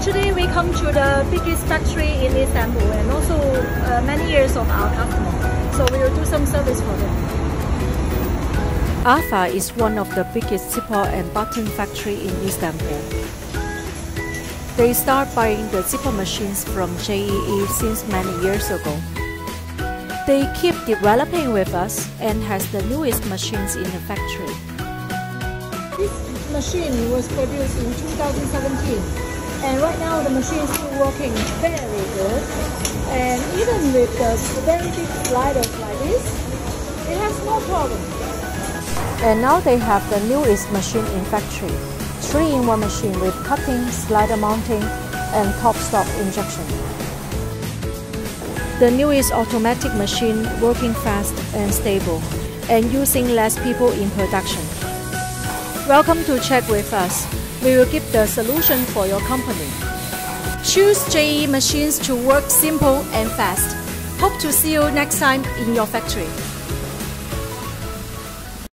Today we come to the biggest factory in Istanbul and also many years of our customer. So we will do some service for them. AFA is one of the biggest zipper and button factory in Istanbul. They start buying the zipper machines from JEE since many years ago. They keep developing with us and has the newest machines in the factory. This machine was produced in 2017 and right now the machine is still working very good. And even with the very big sliders like this, it has no problem. And now they have the newest machine in factory, 3-in-1 machine with cutting, slider mounting, and top-stop injection. The newest automatic machine working fast and stable, and using less people in production. Welcome to check with us. We will give the solution for your company. Choose JEE machines to work simple and fast. Hope to see you next time in your factory.